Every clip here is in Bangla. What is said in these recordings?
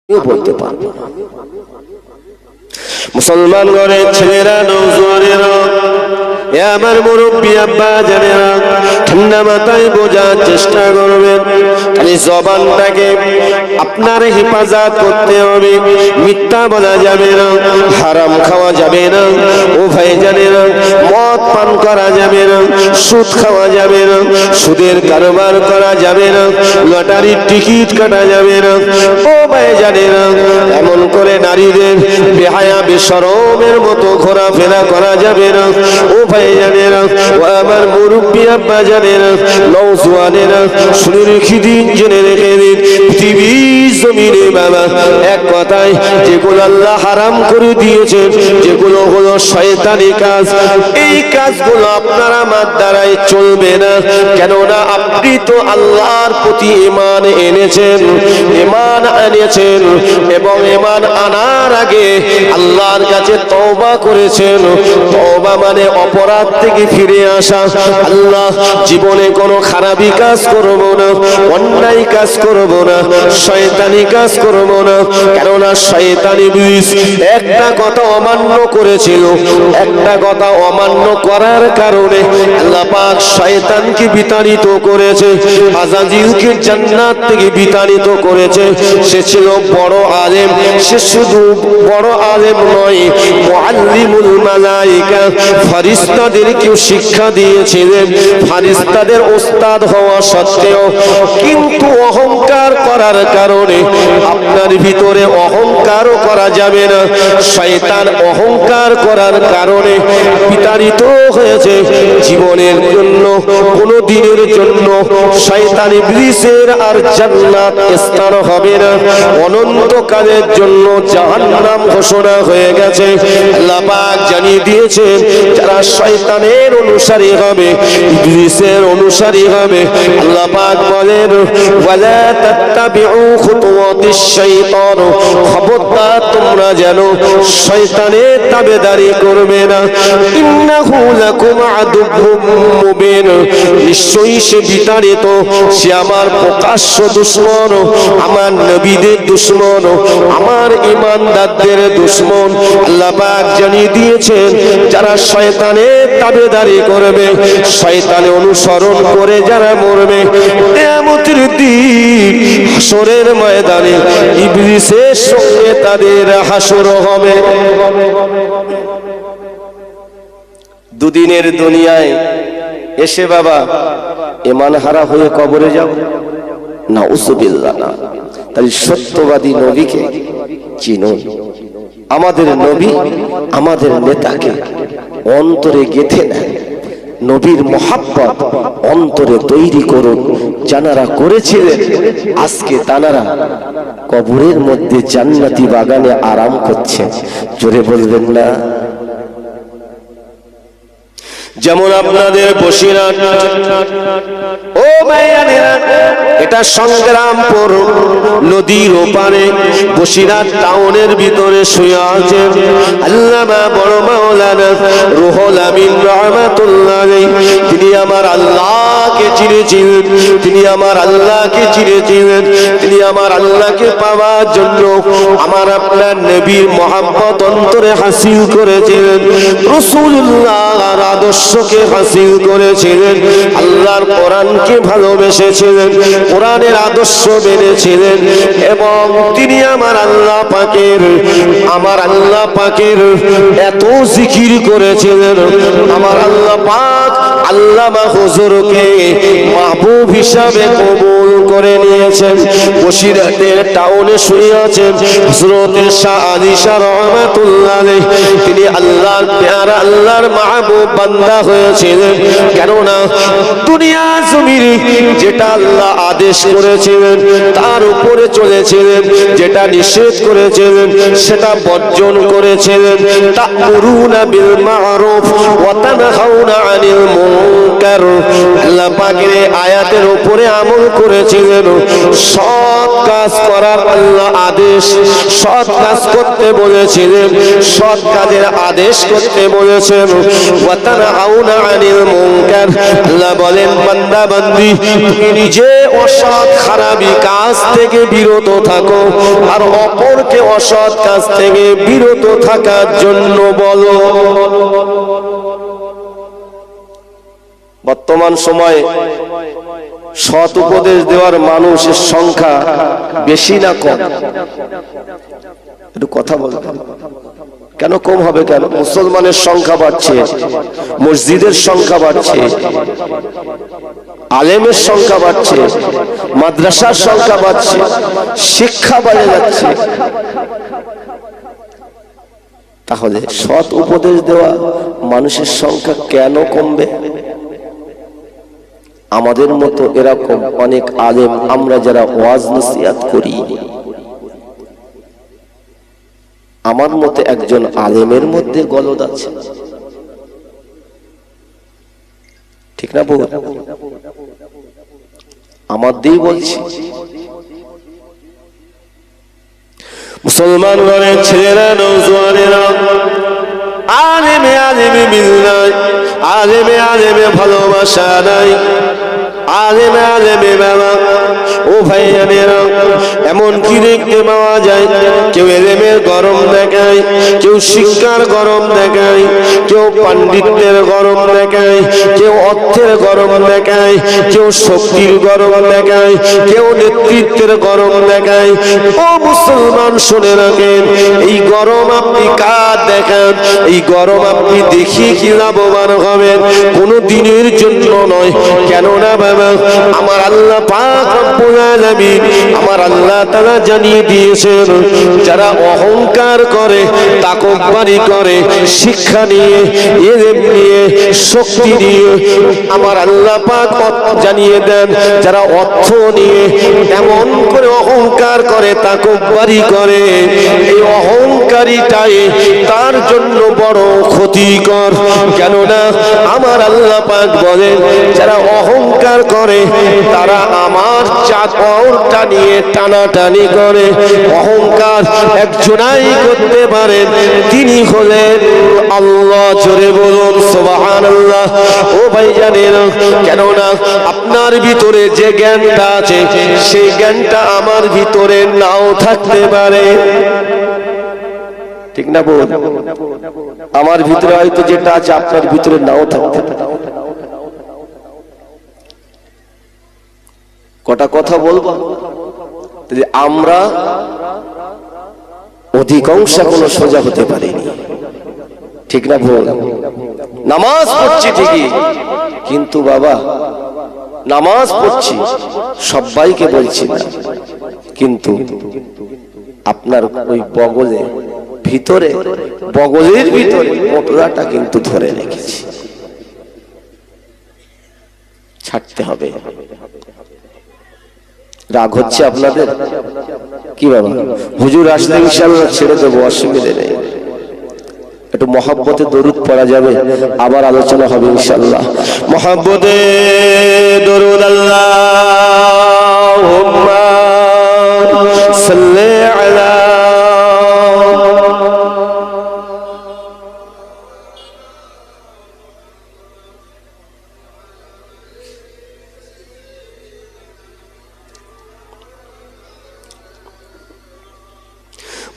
বলতে পারবো না। মুসলমান ঘরের ছেলেরা, নওজোয়ানেরা, এ আমার মুরব্বী আব্বা জানেরা, ঠান্ডা মাথায় বোঝার চেষ্টা করবেন। খালি জবানটাকে আপনার হেফাজত করতে হবে। মিথ্যা বলা যাবে না, হারাম খাওয়া যাবে না, ও ভাই জানেরা, মদ পান করা যাবে না, সুদ খাওয়া যাবে না, সুদের কারবার করা যাবে না, লটারির টিকিট কাটা যাবে না, ও ভাই জানেরা, এমন করে নারীদের বেহায়া বেশরমের মতো ঘোরাফেরা করা যাবে না, ও ভাই জানেরা, ও আমার মুরব্বী আব্বা জানেরা, নওজোয়ানেরা, শুনে রেখে দিন, জেনে রেখে দিন, পৃথিবীর জমিনে বাবা এক কথায় যেগুলো আল্লাহ হারাম করে দিয়েছেন, যেগুলো হলো শয়তানি কাজ, এই কাজগুলো আপনার আমার দ্বারাই চলবে না। কেননা আপনি তো আল্লাহর প্রতি ঈমান এনেছেন, ঈমান এনেছেন এবং ঈমান আনার আগে আল্লাহর কাছে তওবা করেছেন। তওবা মানে অপরাধ থেকে ফিরে আসা। আল্লাহ জীবনে কোনো খারাপি কাজ করব না, অন্যায় কাজ করব না, শয়তানি কাজ করব না। কেননা শয়তানি ইবলিস একটা কথা অমান্য করেছিল, একটা কথা অমান্য করার কারণে আল্লাহ পাক শয়তানকে বিতাড়িত করেছে, আজাজিলকে জান্নাত থেকে বিতাড়িত করেছে। সে ছিল বড় আলেম, সে শুধু বড় আলেম নয়, মুআল্লিমুল মালায়েকা, ফেরেশতাদেরকে শিক্ষা দিয়েছিলেন। ফেরেশতাদের ওস্তাদ হওয়া সত্ত্বেও কিন্তু অহংকার করার কারণে আপনার ভিতরে অহংকারও করা যাবে না। শয়তান অহংকার করার কারণে বিতাড়িত হয়েছে। জীবনের জন্য কোনো দিনের জন্য শয়তান ইবলিসের আর জান্নাত স্থান হবে না, অনন্তকালের জন্য জাহান্নাম ঘোষণা হয়ে গেছে। আল্লাহ পাক জানিয়ে দিয়েছেন, যারা শয়তানের অনুসারী হবে, ইবলিসের অনুসারী হবে, আল্লাহ পাক বলেন, ওয়ালা তাত্তাবিউ খুতুওয়াতিশ শাইতান, খবরদার তোমরা যেন শয়তানের তাবেদারি করবে না। ইন্নাহু লাকুম আদুউম মুবিন, নিশ্চয়ই সে বিতাড়িত, সে আমার প্রকাশ্য দুশমন, আমার নবীদের দুশমন, আমার ঈমানদারদের দুশমন। আল্লাহ পাক জানিয়ে দিয়েছেন, যারা শয়তানের তাবেদারি করবে, শয়তানের অনুসরণ করে যারা মরবে, কিয়ামতের দিন হাসরের ময়দানে ইবলিসের সঙ্গে তাদের হাসর হবে। দুদিনের দুনিয়ায় এসে বাবা ঈমান হারা হয়ে কবরে যাও, নাউযুবিল্লাহ না। তাই সত্যবাদী নবীকে চিনুন। আমাদের নবী আমাদের নেতাকে অন্তরে গেঁথে নেন, নবীর মহাব্বত অন্তরে তৈরি করুন। যারা করেছিলেন আজকে তারা কবরের মধ্যে জান্নাতি বাগানে আরাম করছে। জোরে বলবেন না? যেমন আপনাদের বসিরহাট, ও ভাইয়ানেরা, এটা সংগ্রামপুর নদীর ওপারে বসিরহাট টাউনের ভিতরে শুয়ে আছে আল্লামা বড় মাওলানা রুহুল আমিন রাহমাতুল্লাহ আলাইহি। তিনি আমার আল্লাহকে চিনেছিলেন, তিনি আমার আল্লাহকে চিনেছিলেন, তিনি আমার আল্লাহকে পাওয়ার জন্য আমার আপনার নবীর মহব্বত অন্তরে হাসিল করেছিলেন, রাসূলুল্লাহর আদর্শকে হাসিল করেছিলেন, আল্লাহর কোরআনকে ভালোবেসেছিলেন, কোরআনের আদর্শ মেনেছিলেন এবং তিনি আমার আল্লাহ পাকের এত জিকির করেছিলেন। আমার আল্লাহ পাক আল্লামা হুজুরকে মাহবুব হিসাবে কবুল করে নিয়েছেন। বসিরহাটের টাউনে শুয়ে আছেন হযরত শাহ আলী শাহ রাহমাতুল্লাহ আলাইহি। তিনি আল্লাহর প্যারা, আল্লাহর মাহবুব বান্দা হয়েছিলেন। কেননা দুনিয়া জমিনে যেটা আল্লাহ আদেশ করেছিলেন তার উপরে চলেছিলেন, যেটা নিষেধ করেছিলেন সেটা বর্জন করেছিলেন। তা'মুরুনা বিল মা'রুফ ওয়া তানহাউনা আনিল মুনকার মুনকার। আল্লাহ পাকের আয়াতের উপরে আমল করেছিলেন। সৎ কাজ করার আল্লাহ আদেশ, সৎ কাজ করতে বলেছিলেন, সৎ কাজের আদেশ করতে বলেছেন। ওয়া তানহাউনা আনিল মুনকার। আল্লাহ বলেন বান্দা বান্দি তুমি নিজে অসৎ খারাপি কাজ থেকে বিরত থাকো আর অপরকে অসৎ কাজ থেকে বিরত থাকার জন্য বলো। বর্তমান সময়ে সৎ উপদেশ দেওয়ার মানুষের সংখ্যা বেশি না কম? একটু কথা বলবেন। কেন কম হবে? কেন? মুসলমানের সংখ্যা বাড়ছে, মসজিদের সংখ্যা বাড়ছে, আলেমের সংখ্যা বাড়ছে, মাদ্রাসার সংখ্যা বাড়ছে, শিক্ষা বেড়ে যাচ্ছে। তাহলে সৎ উপদেশ দেওয়া মানুষের সংখ্যা কেন কমবে? আমাদের মতো এরকম অনেক আলেম আমরা যারা ওয়াজ নসিহত করি, আমার মতে একজন আলেমের মধ্যে গলদ আছে, ঠিক না বল? আমার দিয়েই বলছি। মুসলমান ঘরের ছেলেরা, নওজোয়ানেরা, আলেমে আলেমে মিল নাই, আলেমে আলেমে ভালোবাসা নাই, আলেমে আলেমে বাবা ও ভাইয়ানেরা এমন কি দেখতে পাওয়া যায়, কেউ এলেমের গরম দেখায়, কেউ শিক্ষার গরম দেখায়, কেউ পাণ্ডিত্যের গরম দেখায়, কেউ অর্থের গরম দেখায়, কেউ শক্তির গরম দেখায়, কেউ নেতৃত্বের গরম দেখায়। ও মুসলমান শুনে রাখেন, এই গরম আপনি কার দেখান, এই গরম আপনি দেখিয়ে কি লাভবান হবেন? কোনো দিনের জন্য নয়। কেননা বাবা আমার আল্লাহ পাক রব্বুল আলামিন, আমার আল্লাহ তাআলা জানিয়ে দিয়েছেন যারা অহংকার করে, তাকব্বুরি করে, শিক্ষা নিয়ে, ইলম নিয়ে, শক্তি নিয়ে, আমার আল্লাহ পাক জানিয়ে দেন যারা অর্থ নিয়ে এমন করে অহংকার করে, তাকব্বুরি করে, এই অহংকারীটাই তার জন্য বড় ক্ষতিকর। কেননা আমার আল্লাহ পাক বলেন যারা অহংকার করে তারা আমার চাদরটা নিয়ে টানাটানি করে। অহংকার একজনাই করতে পারেন, তিনি হলেন আল্লাহ। জোরে বলুন সুবহানাল্লাহ। ও ভাইজানের, কেননা আপনার ভিতরে যে জ্ঞানটা আছে সেই জ্ঞানটা আমার ভিতরে নাও থাকতে পারে, ঠিক না বল? আমার ভিতরে হয়তো যেটা আছে আপনার ভিতরে নাও থাকতে পারে। কটা কথা বলবো, আমরা অধিকাংশ কোনো সোজা হতে পারিনি, ঠিক না ভুল? নামাজ পড়ছি ঠিকই, কিন্তু বাবা নামাজ পড়ছি সবাইকে বলছি না, কিন্তু আপনার ওই বগলে ভিতরে, বগলের ভিতরে মোটরাটা কিন্তু ধরে রেখেছি, ছাড়তে হবে। রাগ হচ্ছে আপনাদের? কি বাবা, হুজুর আসলে ইনশাআল্লাহ ছেড়ে দেবো, অসুবিধা নেই। একটু মহব্বতে দরুদ পড়া যাবে, আবার আলোচনা হবে ইনশাআল্লাহ। মহব্বতে দরুদ আল্লাহুম্মা সাল্লি আলা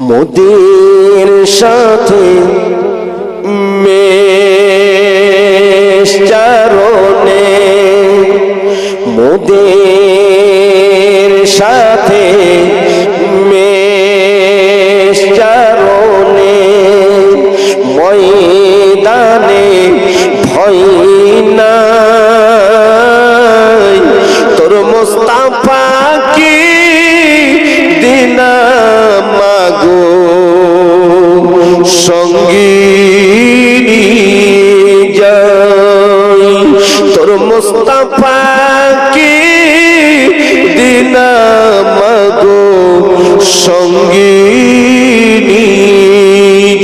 মোদের সাথে মেশচারণে, মোদের সাথে মেশচারণে, ময়দানে ভয় নাই, তোর মুস্তাফা কি দিনা মাগো সঙ্গী যাই, তোর মুস্তাফা কি দিনা মাগো সঙ্গী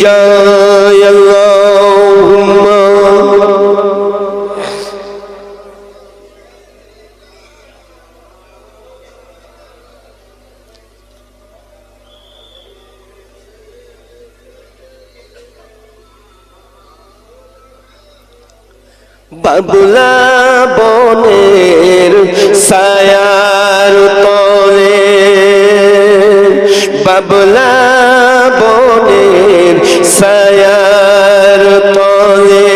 যাই। আল্লাহুম্মা বাবলা বনের ছায়ার তলে, বাবলা বনের ছায়ার তলে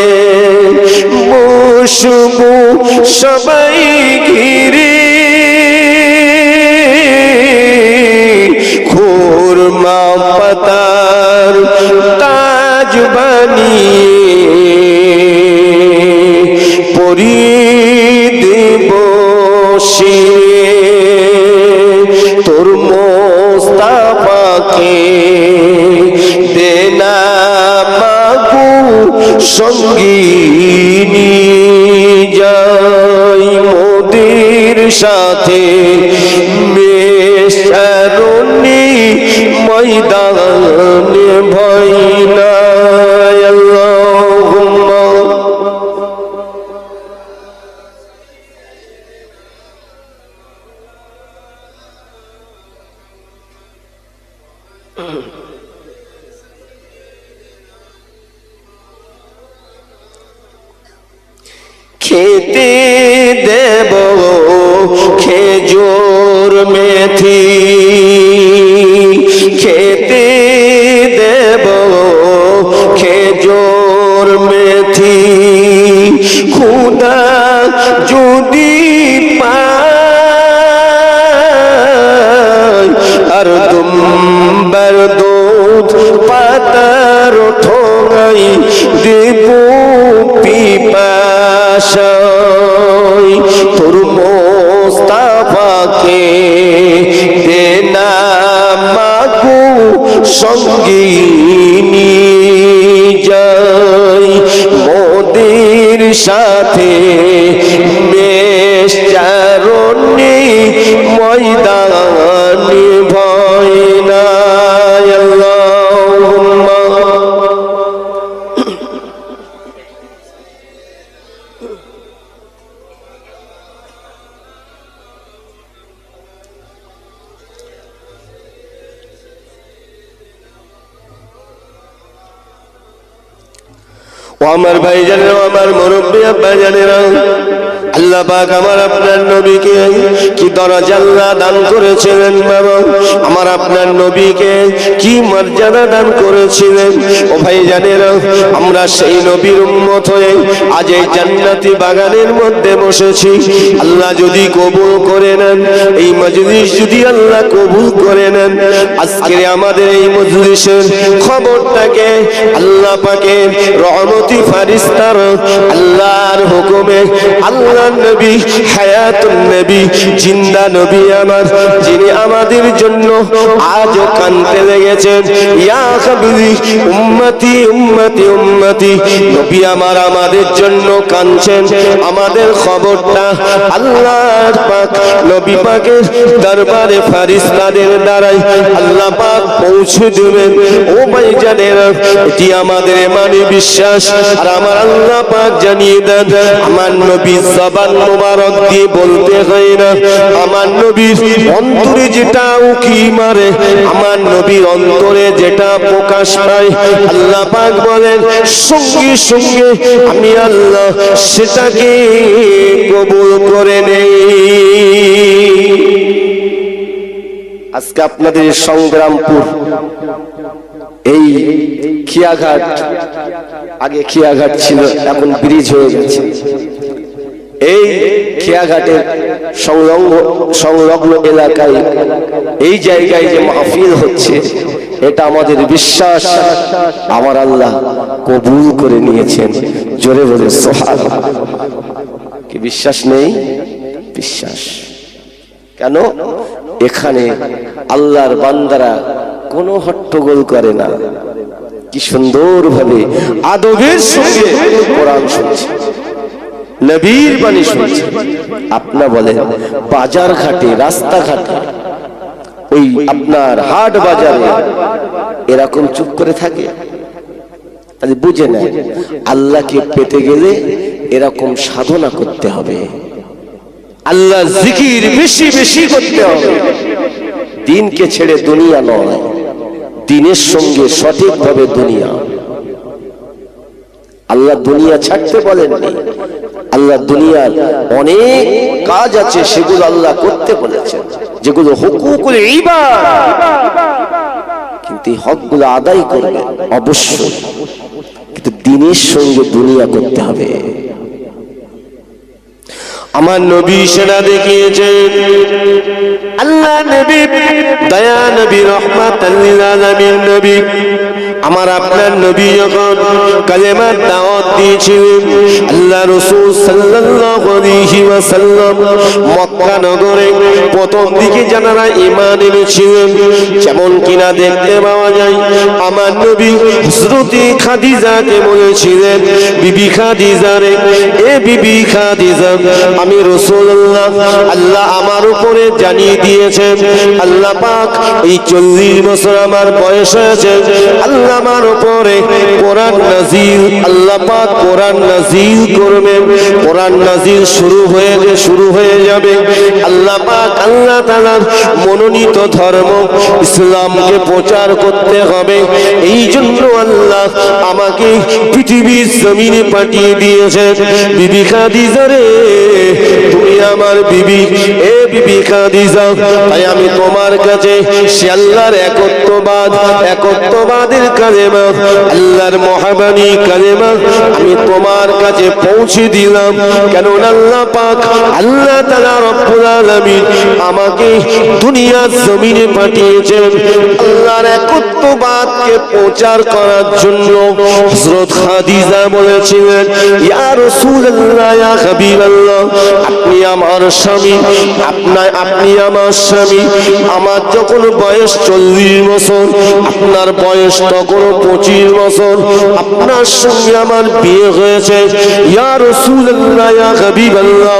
মুশবু সবাই ঘিরে খুরমা পাতার তাজ বানিয়ে পরিয়ে দেব শিরে তোর মোস্তাফাকে দেনা মাগু সঙ্গিনী যাই মোদের সাথে মেশারুনি ময়দানে ভয় নাই। আল্লাহুম্মা খেতে দেব খেজুর মেথি, খেতে দেব খেজুর মেথি খুদা যদি পায় আর দুম্বার দুধ পাতার ঠোঙাই দেব পিপাসায় তোর মোস্তাফাকে দেনা মাগু সঙ্গিনী যাই মোদের সাথে মেশারুনি ময়দানে ভয় নাই। আল্লাহুম্মা ও আমার ভাইজানেরা, আমার মুরব্বী আব্বা জানেরা, আল্লাহ পাক আমার আপনার নবীকে কি দরজা আল্লাহ দান করেছিলেন বাবা, আমার আপনার নবীকে কি মর্যাদা দান করেছিলেন। ও ভাইজানেরা, আমরা সেই নবীর উম্মত হয়ে আজ এই জান্নাতি বাগানের মধ্যে বসেছি। আল্লাহ যদি কবুল করে নেন, এই মজলিস যদি আল্লাহ কবুল করে নেন, আজকে আমাদের এই মজলিসের খবরটাকে আল্লাহ পাকের রহমতি ফারিস্তার আল্লাহর হুকুমে আল্লাহ নবী হায়াতুন নবী জিন্দা নবী আমার, যিনি আমাদের জন্য আজও কাঁদতে লেগেছেন, ইয়া হাবিবি উম্মতি উম্মতি উম্মতি, নবী আমার আমাদের জন্য কাঁদছেন। আমাদের খবরটা আল্লাহর পাক নবী পাকের দরবারে ফারিস্তাদের দ্বারাই আল্লাহ পাক পৌঁছে দেবেন। ও ভাইজানেরা, এটি আমাদের ইমানি বিশ্বাস। আর আমার আল্লাহ পাক জানিয়ে দেন, আমার নবী জবান মুবারক দিয়ে বলতে হয় না, আমার নবীর অন্তরে যেটা উকি মারে, আমার নবীর অন্তরে যেটা প্রকাশ পায়, আল্লাহ পাক বলেন সঙ্গে সঙ্গে আমি আল্লাহ সেটাকে কবুল করে নেই। আজকে আপনাদের সংগ্রামপুর এই খিয়াঘাট, আগে খিয়াঘাট ছিল, এখন ব্রিজ হয়ে গেছে। এই খেয়াঘাটের সংলগ্ন এলাকায় এই জায়গায় যে মাহফিল হচ্ছে, এটা আমাদের বিশ্বাস আমার আল্লাহ কবুল করে নিয়েছেন। জোরে বলে সুবহানাল্লাহ। কি বিশ্বাস নেই? বিশ্বাস। কেন? এখানে আল্লাহর বান্দারা কোনো হট্টগোল করে না, কি সুন্দরভাবে আদবের সঙ্গে কোরআন শুনছে, নবীর বাণী শুনছে। আপনা বলেন বাজার ঘাটে, রাস্তাঘাটে, ওই আপনার হাট বাজারে এরকম চুপ করে থাকে? তাহলে বুঝে নেয় আল্লাহকে পেতে গেলে এরকম সাধনা করতে হবে, আল্লাহ জিকির বেশি বেশি করতে হবে। দিনকে ছেড়ে দুনিয়া নয়, দিনের সঙ্গে সঠিকভাবে দুনিয়া। আল্লাহ দুনিয়া ছাড়তে বলেননি। আল্লাহ দুনিয়ার অনেক কাজ আছে, সেগুলো আল্লাহ করতে বলেছেন, যেগুলো হুকুকুল ইবাদ, কিন্তু এই হকগুলো আদায় করবেন অবশ্যই, কিন্তু দিনের সঙ্গে দুনিয়া করতে হবে। আমার নবী সেটা দেখিয়েছেন। আল্লাহ নবী দয়া নবী, রহমাতাল লিল আলামিন নবী, আমার আপনার নবী যখন কালেমার দাওয়াত দিয়েছিলেন, আল্লাহ রাসূল সাল্লাল্লাহু আলাইহি ওয়াসাল্লাম মক্কা নগরে প্রথম দিকে যারা ঈমান এনেছিলেন, যেমন কিনা দেখতে পাওয়া যায়, আমার নবী হযরত খাদিজাকে বলেছিলেন, বিবি খাদিজা রে, এ বিবি খাদিজা, আমি রাসূলুল্লাহ, আল্লাহ আমার উপরে জানিয়ে দিয়েছেন, আল্লাহ পাক এই 40 বছর আমার বয়স হয়েছে, আল্লাহ আমার উপরে কোরআন নাজিল, আল্লাহ পাক কোরআন নাজিল করবে, কোরআন নাজিল শুরু হয়ে যাবে। আল্লাহ পাক আল্লাহ তাআলার মনোনীত ধর্ম ইসলামকে প্রচার করতে হবে, এই জন্য আল্লাহ আমাকে পৃথিবীর জমিনে পাঠিয়ে দিয়েছেন। বিবি খাদিজা রে, তুমি আমার বিবি, এ বিবি খাদিজা, তাই আমি তোমার কাছে সে আল্লাহর একত্ববাদের কালেমা, আল্লাহর মহাবানী কালেমা আমি তোমার কাছে পৌঁছে দিলাম। কেন আল্লাহ পাক আল্লাহ তাআলা রব্বুল আলামিন আমাকে দুনিয়ার জমিনে পাঠিয়েছেন আল্লাহর একত্ববাদকে প্রচার করার জন্য। হযরত খাদিজা বলেছিলেন, ইয়া রাসূলুল্লাহ, ইয়া হাবিবাল্লাহ, আপনি আমার স্বামী, আপনি আমার স্বামী, আমার যখন বয়স 40 বছর, আপনার বয়স তখন 25 বছর, আপনার সঙ্গে আমার বিয়ে হয়েছে। ইয়া রাসূলুল্লাহ, ইয়া হাবিবাল্লাহ,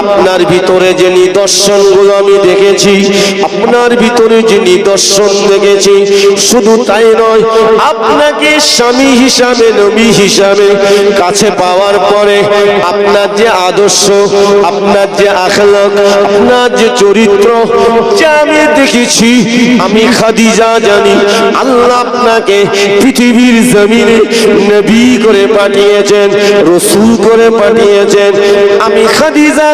আপনার ভিতরে যে নিদর্শনগুলো আমি দেখেছি, আপনার ভিতরে যে নিদর্শন দেখেছি, শুধু তাই নয়, আপনাকে স্বামী হিসাবে, নবী হিসাবে কাছে পাওয়ার পরে আপনার যে আদর্শ, আপনার যে আখলাক, আপনার যে চরিত্র যা আমি দেখেছি, আমি খাদিজা জানি আল্লাহ আপনাকে পৃথিবীর জমিনে নবী করে পাঠিয়েছেন, রাসূল করে পাঠিয়েছেন। আমি খাদিজা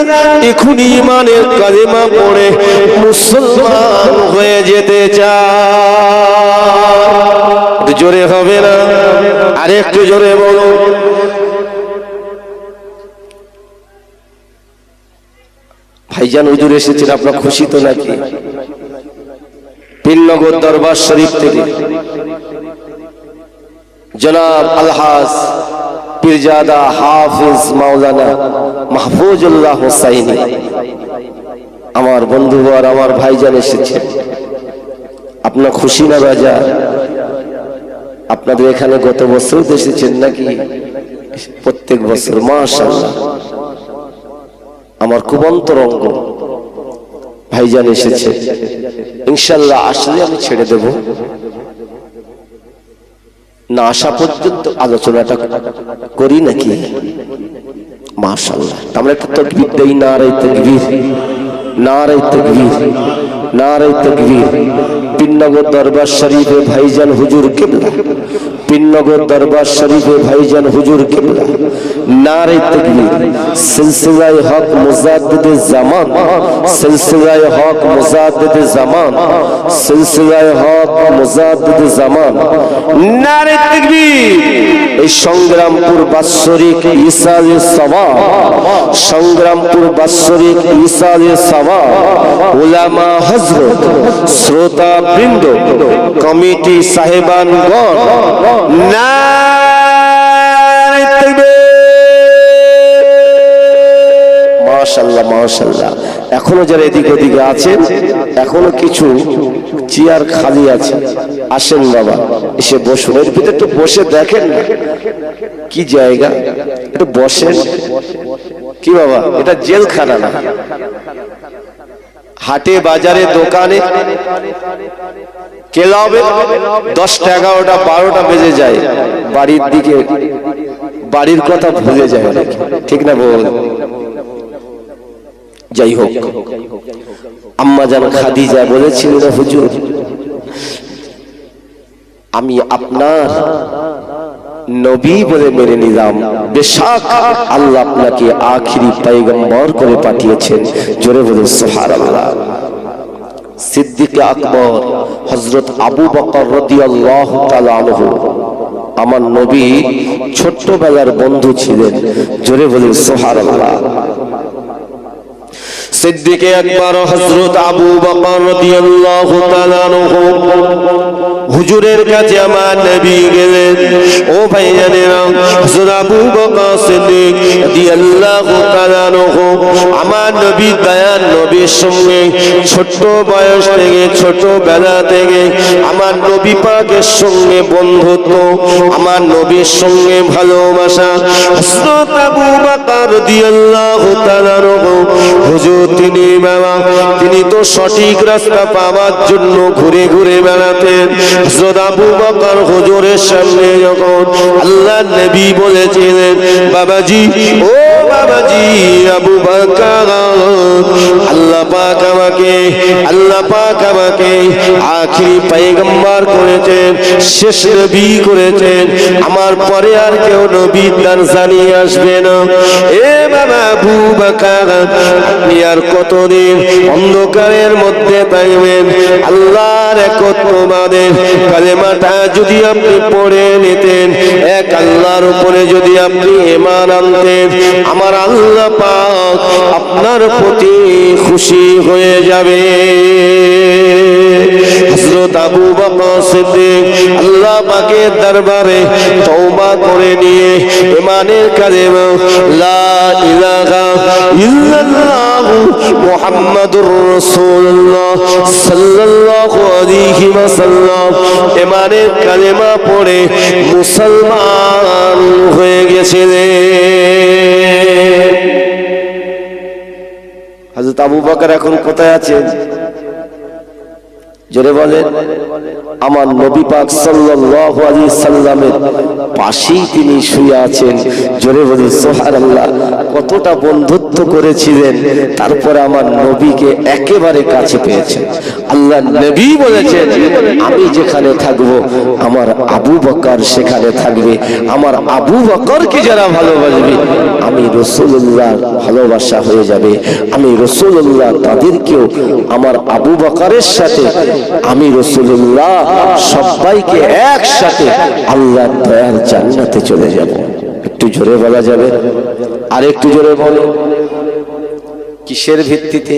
এখন ঈমানের কালেমা পড়ে মুসলমান হয়ে যেতে চাই। জোরে হবে না? আরেকটু জোরে বলো। ভাইজান হুজুর এসেছেন, আপনার খুশি তো নাকি? পীরনগর দরবার শরীফ থেকে জনাব আলহাজ পীরজাদা হাফিজ মাওলানা মাহফুজুল্লাহ হুসাইনি, আমার বন্ধু আর আমার ভাইজান এসেছেন। আপনার খুশি না বাজার? আপনাদের এখানে গত বছর এসেছেন নাকি? প্রত্যেক বছর মাশাআল্লাহ, আমার খুব অন্তরঙ্গ ভাইজান এসেছে। ইনশাআল্লাহ আসলে আমি ছেড়ে দেব, না আসা পর্যন্ত আলোচনাটা করি নাকি? মাশাআল্লাহ, আমরা একটু তাকবীর দেই, নারে তাকবীর, নারে তাকবীর, নারে তাকবীর। পীরনগর দরবার শরীফে ভাইজান হুজুর কিবলা, পীরনগর দরবার শরীফে ভাইজান হুজুর কিবলা, নারে তাকবীর। সিলসিলায়ে হক মুজাদ্দিদে জামান, সিলসিলায়ে হক মুজাদ্দিদে জামান, সিলসিলায়ে হক মুজাদ্দিদে জামান, নারে তাকবীর। এই সংগ্রামপুর বাৎসরিক ইসালে সওয়াব, সংগ্রামপুর বাৎসরিক ইসালে সওয়াব, উলামা হযরত, শ্রোতা বৃন্দ, কমিটি সাহেবানগণ, নারে তাকবীর। মাশাআল্লাহ, মাশাআল্লাহ। এখনো যারা এদিক ওদিকে আছেন, এখনো কিছু চেয়ার খালি আছে, আসেন বাবা, এসে বসুন। এর ভিতরে একটু বসে দেখেন না কি জায়গা, একটু বসেন। কি বাবা, এটা জেলখানা না। হাটে বাজারে দোকানে ক্লাবে 10টা 11টা 12টা বেজে যায়, বাড়ির দিকে বাড়ির কথা ভুলে যায়, ঠিক না বল? যাই হোক, আম্মা জান খাদিজা বলেছিলেন, হুজুর আমি আপনার নবী বলে মেনে নিলাম, বেশক আল্লাহ আপনাকে আখিরি পয়গম্বর করে পাঠিয়েছেন। জোরে বলুন সুবহানাল্লাহ। সিদ্দিক আকবর হযরত আবু বকর রাদিয়াল্লাহু তাআলা আনহু আমার নবী ছোট্টবেলার বন্ধু ছিলেন। জোরে বলুন সুবহানাল্লাহ। সিদ্দিক আকবর হযরত আবু বকর রাদিয়াল্লাহু তাআলা আনহু হুজুরের কাছে আমার নবী গেলেন। ও ভাইজানেরা, হযরত আবু বকর সিদ্দিক রাদিয়াল্লাহু তাআলা আনহু আমার নবী দয়ার নবীর সঙ্গে ছোট বয়স থেকে ছোটবেলা থেকে আমার নবী পাকের সঙ্গে বন্ধুত্ব, আমার নবীর সঙ্গে ভালোবাসা। হযরত আবু বকর রাদিয়াল্লাহু তাআলা আনহু হুজুর তিনি তো সঠিক রাস্তা পাওয়ার জন্য ঘুরে ঘুরে বেড়াতেন। হযরত আবু বকর হুজুরের সামনে যখন আল্লাহর নবী বলেছিলেন, বাবাজি, ও বাবাজি আবু বকর, আল্লাহ পাক আমাকে আখিরি পয়গম্বর করেছেন, শেষ নবী করেছেন, আমার পরে আর কেউ নবীর দরজা নিয়ে আসবে না। এ বাবা আবু বকর, আপনি আর কতদিন অন্ধকারের মধ্যে থাকবেন? আল্লাহর একত্ববাদের কালেমাটা যদি আপনি পড়ে নিতেন, এক আল্লাহর উপরে যদি আপনি ঈমান আনতেন, আমার আল্লাহ পাক আপনার প্রতি খুশি হয়ে যাবে। হযরত আবু বকর সিদ্দিক আল্লাহ পাকের দরবারে তওবা করে নিয়ে ঈমানের কালেমা লা ইলাহা ইল্লাল্লাহ মুহাম্মাদুর রাসূলুল্লাহ সাল্লাল্লাহু আলাইহি ওয়াসাল্লাম ঈমানের কালেমা পড়ে মুসলমান হয়ে গেছিলেন। হযরত আবু বকর এখন কোথায় আছেন? জোরে বলেন। আমার নবী পাক সাল্লাল্লাহু আলাইহি সাল্লামের পাশেই তিনি শুয়ে আছেন। জোরে বলেন সুবহানাল্লাহ। কতটা বন্ধুত্ব করেছিলেন, তারপরে আমার নবীকে একেবারে কাছে পেয়েছেন। আল্লাহ নবী বলেছেন, আমি যেখানে থাকব আমার আবু বকর সেখানে থাকবে। আমার আবু বকরকে যারা ভালোবাসবে আমি রাসূলুল্লাহ ভালোবাসা হয়ে যাবে। আমি রাসূলুল্লাহ তাদেরকেও আমার আবু বকরের সাথে আমি রাসূলুল্লাহ সবাইকে একসাথে আল্লাহর দয়ার জান্নাতে চলে যাব। একটু জোরে বলা যাবে? আর একটু জোরে বলো। কিসের ভিত্তিতে?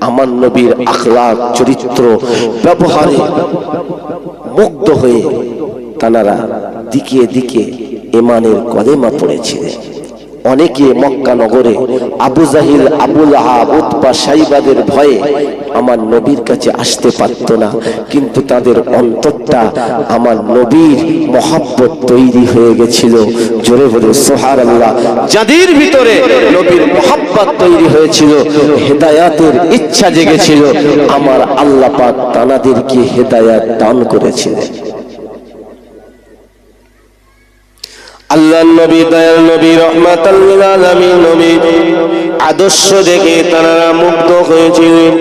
আমার নবীর আখলাক, চরিত্র, ব্যবহারে মুগ্ধ হয়ে তানারা দিকে দিকে ঈমানের কলেমা পড়েছিলেন। অনেকে মক্কা নগরে আবু জাহিল, আবু লাহাব, উতবা, শাইবাদের ভয়ে আমার নবীর কাছে আসতে পারত না, কিন্তু তাদের অন্তরটা আমার নবীর মহব্বত তৈরি হয়ে গেছিল। জোরে বলে সুবহানাল্লাহ। যাদের ভিতরে নবীর মহব্বত তৈরি হয়েছিল, হেদায়াতের ইচ্ছা জেগেছিল, আমার আল্লাহ পাক তানাদেরকে হেদায়াত দান করেছিলেন। আল্লাহর নবী, দয়াল নবী, রহমাতাল লিল আলামিন নবী আদর্শ দেখে তারা মুগ্ধ হয়েছিলেন।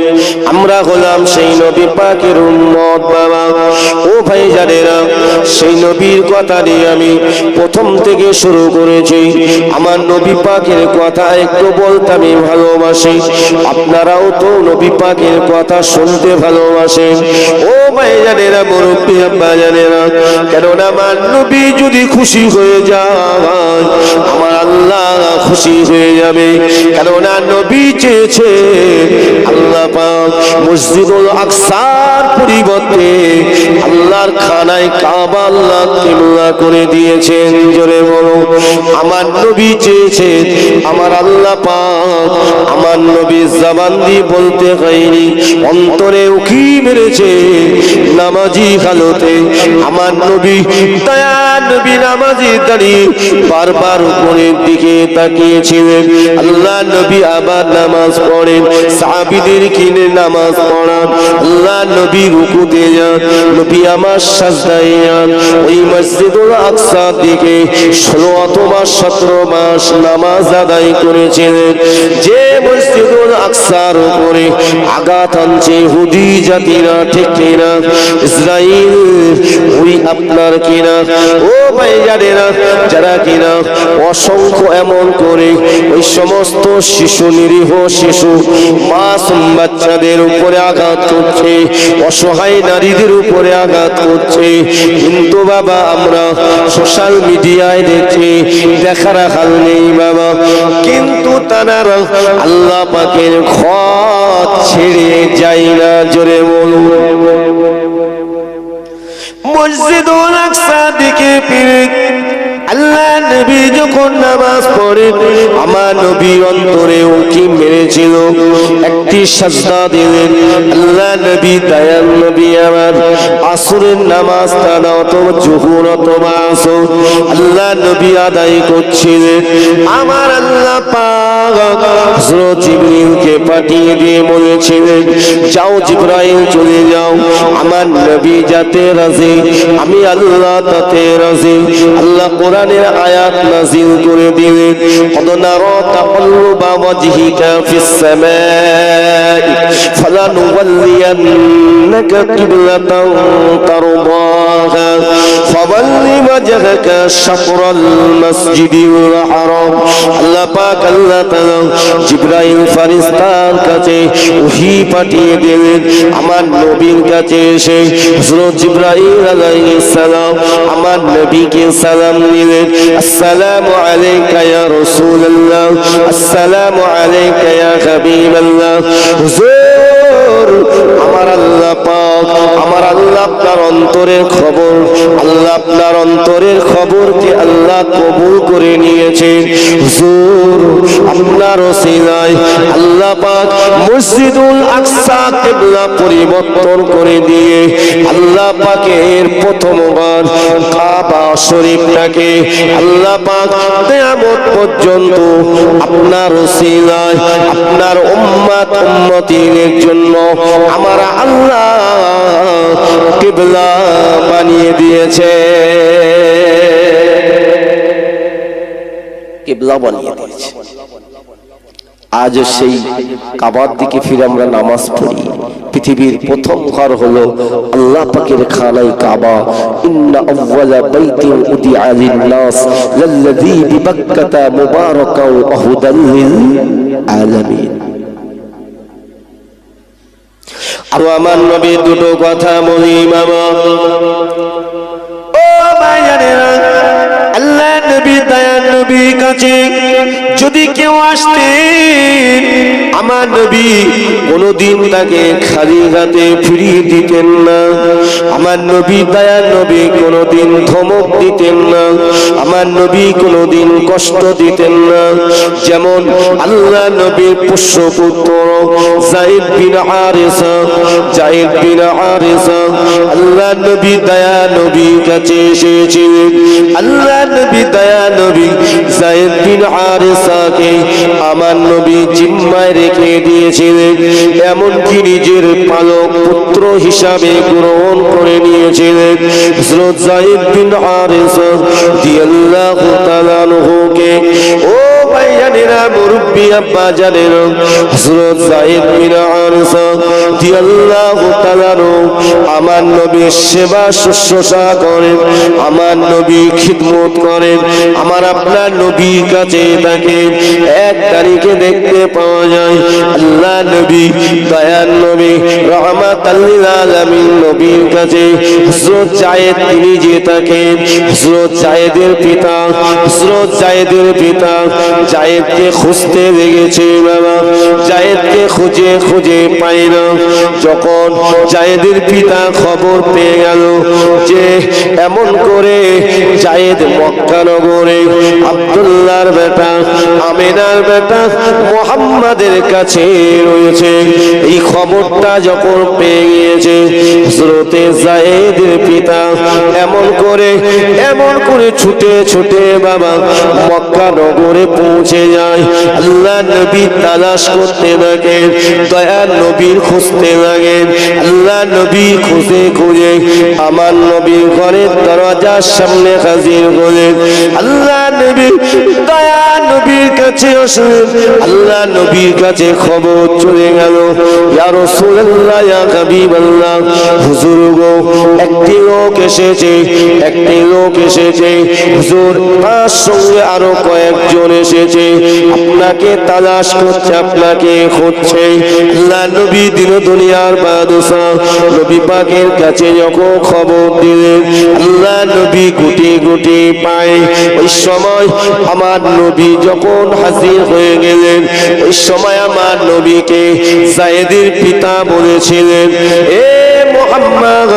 আমরা হলাম সেই নবী পাকের উম্মত। বাবা ও ভাইজানেরা, সেই নবীর কথা নিয়ে আমি প্রথম থেকে শুরু করেছি। আমার নবী পাকের কথা একটু বলতে আমি ভালোবাসি। আপনারাও তো নবী পাকের কথা শুনতে ভালোবাসেন। ও ভাইজানেরা, মুরব্বী আব্বাজানেরা, কেননা আমার নবী যদি খুশি হয়ে যায় আমার আল্লাহ খুশি হয়ে যাবে। কেননা নবী চেয়েছে আল্লাহ পাক মসজিদুল আকসার পরিবর্তে আল্লাহর খানায় কাবা আল্লাহ কিবলা করে দিয়েছেন। জোরে বলো। আমার নবী চেয়েছে, আমার আল্লাহ পাক আমার নবী জবান দিয়ে বলতে হয়নি, অন্তরে উকি মেরেছে নামাজি হালতে। আমার নবী দয়ার নবী নামাজি দাঁড়িয়ে বারবার উপরের দিকে তাকিয়েছিলেন। আল্লাহ নবী আবার নামাজ পড়েন, সাহাবীদের কিনে নামাজ পড়ান। আল্লাহ নবী রুকুতে যান, নবী আমার সাজদায় যান। ওই মসজিদুল আকসার দিকে 16 অথবা 17 মাস নামাজ আদায় করেছিলেন। যে মসজিদুল আকসার উপরে আঘাত আনছে ইহুদি জাতিরা, ঠিক কিনা? ইসরাইল ওই আপনার কিনা? ও ভাইজানেরা, যারা কিনা অসংখ্য এমন করে ওই সমস্ত শিশু, নিরীহ শিশু মাসুম বাচ্চাদের উপরে আঘাত করছে, অসহায় নারীদের উপরে আঘাত করছে, কিন্তু বাবা আমরা সোশ্যাল মিডিয়ায় দেখছি, দেখার হাল নেই বাবা। কিন্তু তারা আল্লাহ পাকের ঘর ছেড়ে যায় না। জোরে বলুন। মসজিদুল আকসা দিকে ফিরে আল্লাহ নবী যখন নামাজ পড়ে, আমার নবী অন্তরে উকি মেরেছিল, একটি সাজদা দিলেন। আল্লাহ নবী দয়াল নবী আমার আসরের নামাজটা না অথবা জোহর অথবা আসর আল্লাহ নবী আদায় করছিলেন। আমার আল্লাহ পাক হযরত জিবরিলকে পাঠিয়ে দিয়ে বলেছিলেন, যাও জিবরাইল চলে যাও, আমার নবী যাতে রাজি আমি আল্লাহ তাতে রাজি। আল্লাহ কোরআনের আয়াত নাযিল করে দিলেন, কদ নারা তাকাল্লুবা ওয়াজহিকা ফিস সামাই ফালানুওয়াল্লিয়ান্নাকা কিবলাতান তারদাহা ফাওয়াল্লি ওয়াজহাকা শাতরাল মাসজিদিল হারাম। আল্লাহ পাক আল্লাহ তাআলা জিবরাইল ফেরেশতার কাছে ওহী পাঠিয়ে দিলেন, আমার নবীর কাছে এসে হযরত জিবরাইল আলাইহিস সালাম আমার নবীকে সালাম দিলেন, আসসালামু আলাইকা ইয়া রাসূলুল্লাহ, আসসালামু আলাইকা ইয়া হাবিবাল্লাহ। হুজুর আমার আল্লাহ পাক, আমার আল্লাহ আপনার অন্তরের খবর, আল্লাহ আপনার অন্তরের খবরকে আল্লাহ কবুল করে নিয়েছেন। হুজুর আপনার ওসিলায় আল্লাহ পাক মসজিদুল আকসা কিবলা পরিবর্তন করে দিয়ে আল্লাহ পাকের প্রথমবার কাবা শরীফটাকে আল্লাহ পাক কিয়ামত পর্যন্ত আপনার ওসিলায় আপনার উম্মত উম্মতিনের জন্য আমার আল্লাহ কিবলা বানিয়ে দিয়েছে, কিবলা বানিয়ে দিয়েছে। আজ সেই কাবার দিকে ফিরে আমরা নামাজ পড়ি। পৃথিবীর প্রথম ঘর হলো আল্লাহ পাকের খানায় কাবা। ইন্না আউওয়ালা বাইতিন উদিআ লিন-নাস লাল্লাযী বিবাক্কাতা মুবারাকাও ওয়া হুদাল লিল আলামিন। আর আমার নবী দুটো কথা বলি মামা, ও ভাইজানেরা, আল্লাহ নবী দয়াল নবীর কাছে যদি কেউ আসতেন আমার নবী কোনদিন তাকে খালি হাতে ফিরিয়ে দিতেন না। আমার নবী দয়াল নবী কোনদিন ধমক দিতেন না, আমার নবী কোনদিন কষ্ট দিতেন না। যেমন আল্লাহ নবীর পুষ্যপুত্র যায়েদ বিন হারিসা, যায়েদ বিন হারিসা আল্লাহ নবী দয়াল নবীর কাছে এসেছিলেন। আল্লাহ নবী দয়াল নবী যায়েদ বিন হারিসাকে আমার নবী জিম্মায় রেখে দিয়েছিলেন, এমনকি নিজের পালক পুত্র হিসাবে গ্রহণ করে নিয়েছিলেন। হযরত যায়েদ বিন হারিসা রাদিয়াল্লাহু তাআলা আনহুকে, ও ভাইজানেরা, মুরব্বি আব্বা জানেরা, হযরত যায়েদ বিন হারিসা রাদিয়াল্লাহু তাআলা আনহু আমার নবীর সেবা শুশ্রূষা করেন, আমার নবী খিদমত করেন। আমার আপনার নবীর কাছে তাকে এক তারিখে দেখতে পাওয়া যায়। আল্লাহ নবী দয়াল নবী রাহমাতাল লিল আলামিন নবীর কাছে হযরত যায়েদ তিনি যে থাকেন, হযরত যায়েদের পিতা, হযরত যায়েদের পিতা যায়েদকে খুঁজতে লেগেছে বাবা, যায়েদকে খুঁজে খুঁজে পায় না। যখন যায়েদের পিতা খবর পেয়ে গেল যে এমন করে যায়েদ মক্কা নগরে আব্দুল্লাহর বেটা আমিনার বেটা মুহাম্মাদের কাছে রয়েছে, এই খবরটা যখন পেয়ে গিয়েছে হযরত যায়েদের পিতা এমন করে ছুটে ছুটে বাবা মক্কা নগরে পৌঁছে যায়। আল্লাহ নবী তালাশ করতে লাগেন, দয়ার নবীর খুঁজতে লাগেন। আল্লাহ নবী খুঁজে খুঁজে আমার নবীর ঘরের দরজার সামনে হাজির হলেন। আল্লাহ নবী দয়া নবীর কাছে আসলেন। আল্লাহ নবীর কাছে খবর চলে গেল, ইয়া রাসূলুল্লাহ, ইয়া হাবিবাল্লাহ, হুজুর গো, একটি লোক এসেছে, একটি লোক এসেছে হুজুর, তার সঙ্গে আরো কয়েকজন এসেছে, আপনাকে তালাশ করছে, আপনাকে খুঁজছে। আল্লাহ নবী দিন দুনিয়ার বাদশা নবী পাকের কাছে যখন খবর দিলেন, আল্লাহ নবী গুটি গুটি পায়। ওই সময় আমার নবী যখন হাজির হয়ে গেলেন, ওই সময় আমার নবীকে যায়েদের পিতা বলেছিলেন, এ মুহাম্মদ,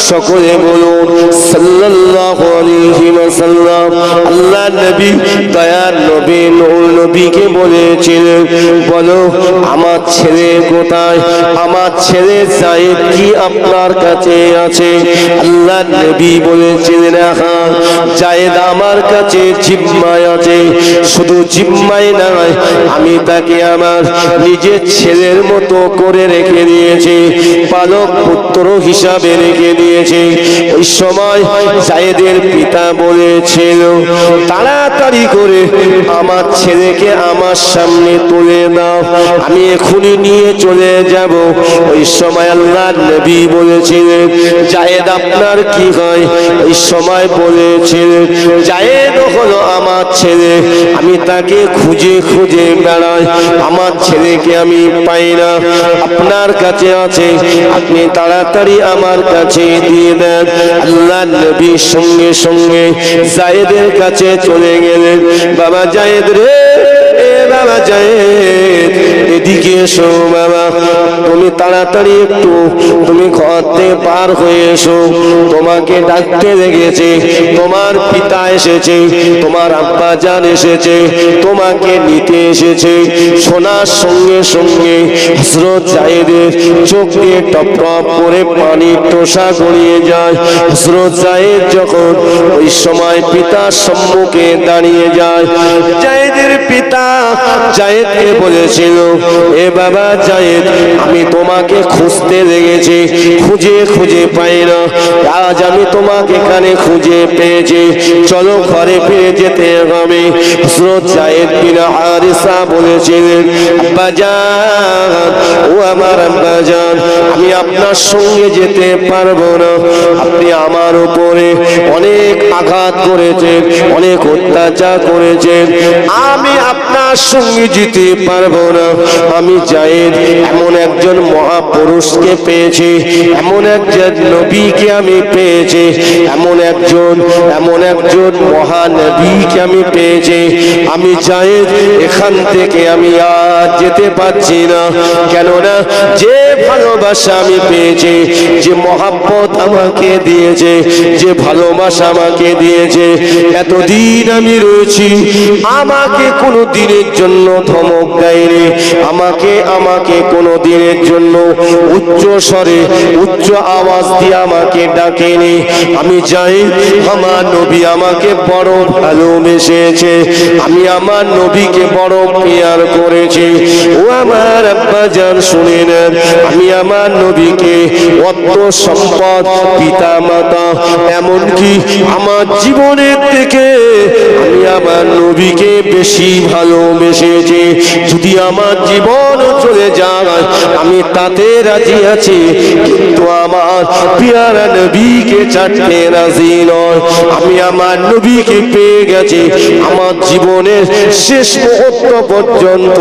সকলে বলুন সাল্লাল্লাহু আলাইহি ওয়াসাল্লাম। আল্লাহ নবী দয়ার নবী নূর নবীকে বলেছিলেন, বলো আমার ছেলে কোথায়, আমার ছেলে যায়েদ কি আপনার কাছে আছে? আল্লাহ নবী বলেছিলেন, হ্যাঁ, যায়েদ আমার কাছে জিম্মায় আছে। শুধু জিম্মায় নয়, আমি তাকে আমার নিজের ছেলের মতো করে রেখে দিয়েছি, পালক পুত্র হিসাবে রেখে দিয়েছি। ওই সময় যায়েদের পিতা বলেছিল, তাড়াতাড়ি করে আমার ছেলেকে আমার সামনে তুলে দাও, আমি এখনই নিয়ে চলে যাব। ওই সময় আল্লাহ নবী বলেছিলেন, যায়েদ আপনার কি হয়? ওই সময় বলেছিলেন, যায়েদ হলো আমার ছেলে, আমি তাকে খুঁজে খুঁজে বেড়াই, আমার ছেলেকে আমি পাই না, আপনার কাছে আছে, আপনি তাড়াতাড়ি আমার কাছে দিয়ে দেন। আল্লাহ নবী সঙ্গে সঙ্গে যায়েদের কাছে চলে গেলেন। বাবা যায়েদ রে, এ বাবা যায়েদ, এদিকে এসো বাবা, তুমি তাড়াতাড়ি একটু তুমি ঘর থেকে পার হয়ে এসো, তোমাকে ডাকতে লেগেছে, তোমার পিতা এসেছে, তোমার আব্বা জান এসেছে, তোমাকে নিতে এসেছে। শোনার সঙ্গে সঙ্গে হযরত যায়েদের চোখ দিয়ে টপ টপ করে পানির টোসা গড়িয়ে যায়। হযরত যায়েদ যখন ওই সময় পিতার সম্মুখে দাঁড়িয়ে যায়, যায়েদের পিতা যায়েদকে বলেছিল, এ বাবা যায়েদ, আমি তোমাকে খুঁজতে লেগেছি, খুঁজে খুঁজে পাই না, আজ আমি তোমাকে এখানে খুঁজে পেয়েছি, চলো ঘরে ফিরে যেতে হবে। হযরত যায়েদ বিন হারিসা বলেছিলেন, আব্বাজান, ও আমার আব্বাজান, আমি আপনার সঙ্গে যেতে পারবো না, আপনি আমার উপরে অনেক আঘাত করেছেন, অনেক অত্যাচার করেছেন, আমি আপনার সঙ্গে যেতে পারবো না। আমি যায়েদ এমন একজন মহাপুরুষকে পেয়েছি, এমন একজন নবীকে আমি পেয়েছি, এমন একজন মহানবীকে আমি পেয়েছি, আমি যায়েদ এখান থেকে আমি আর যেতে পারছি না। কেননা যে ভালোবাসা আমি পেয়েছি, যে মহাব্বত আমাকে দিয়েছে, যে ভালোবাসা আমাকে দিয়েছে, এতদিন আমি রয়েছি, আমাকে কোনো দিনের জন্য ধমক দেয়নি, আমাকে কোনো দিনের জন্য উচ্চ স্বরে উচ্চ আওয়াজ দিয়ে আমাকে ডাকেনি। আমি যাই, আমার নবী আমাকে বড় ভালোবেসেছে, আমি আমার নবীকে বড় প্যার করেছি। ও আমার আব্বাজান শুনে নেন, আমি আমার নবীকে অত সম্পদ, পিতা মাতা, এমনকি আমার জীবনের থেকে আমি আমার নবীকে বেশি ভালোবেসেছি। যদি আমার জীবন চলে যায় আমি তাতে রাজি আছি, কিন্তু আমার প্যারা নবীকে ছাড়তে রাজি নয়। আমি আমার নবীকে পেয়ে গেছি, আমার জীবনের শেষ মুহূর্ত পর্যন্ত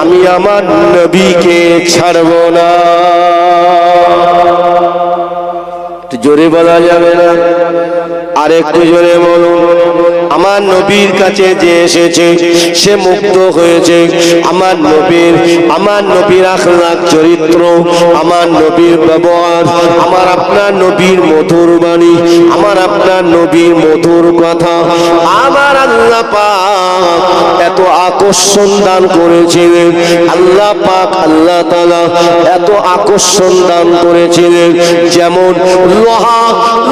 আমি আমার নবীকে ছাড়ব না। জোরে বলা যাবে না, আরেকটু জোরে বলুন। আমার নবীর কাছে যে এসেছে সে মুক্ত হয়েছে। আমার নবীর আখলাক চরিত্র, আমার নবীর ব্যবহার, আমার আপনার নবীর মধুর বাণী, আমার আপনার নবীর মধুর কথা, আমার আল্লাহ পাক এত আকর্ষণ দান করেছিলেন। আল্লাহ পাক আল্লাহ তাআলা এত আকর্ষণ দান করেছিলেন, যেমন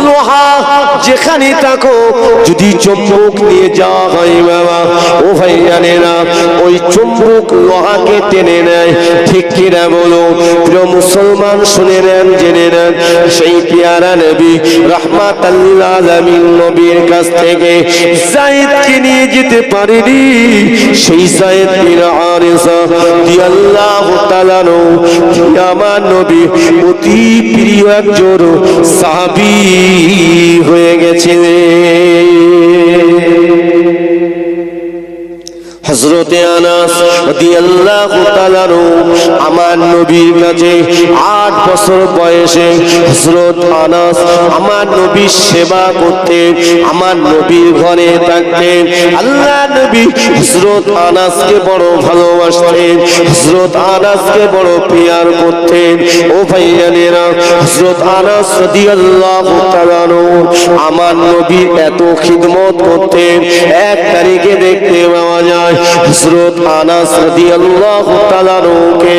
লোহা যেখানে থাকো যদি চুম্বক নিয়ে যাওয়া হয় বাবা, ও ভাইজানেরা ওই চুম্বক লোহাকে টেনে নেয়, ঠিক কিনা বলো প্রিয় মুসলমান? শুনে নেন, জেনে নেন, সেই পেয়ারা নবী রাহমাতাল লিল আলামিন নবীর কাছ থেকে যায়েদকে নিয়ে যেতে পারেনি। সেই যায়েদ বিন হারিসা রাদিয়াল্লাহু তাআলা আমার নবী অতি প্রিয় একজন সাহাবী হয়ে গেছে। হযরতে আনাস রাদিয়াল্লাহু তাআলা আমার নবীর কাছে 8 বছর বয়সে হযরত আনাস আমার নবীর সেবা করতেন, আমার নবীর ঘরে থাকতেন। আল্লাহ নবী হযরত আনাসকে বড় ভালোবাসতেন, হযরত আনাসকে বড় প্যার করতেন। ও ভাইয়ানেরা, হযরত আনাস রাদিয়াল্লাহু তাআলা আমার নবীর এত খিদমত করতেন, এক তারিখে দেখতে পাওয়া যায় হযরত আনাস রাদিয়াল্লাহু তাআলা কে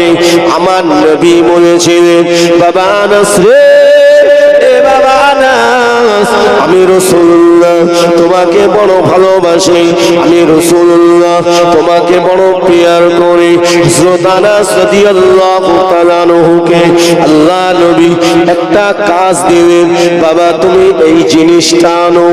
আমার নবী বলেছিলেন, বাবা আনাস রে, এ বাবা আনাস, আমি রাসূলুল্লাহ তোমাকে বড় ভালোবাসি, আমি রাসূলুল্লাহ তোমাকে বড় প্যার করি। হযরত আনাস রাদিয়াল্লাহু তাআলা কে আল্লাহ নবী একটা কাজ দিলেন, বাবা তুমি এই জিনিসটা আনো,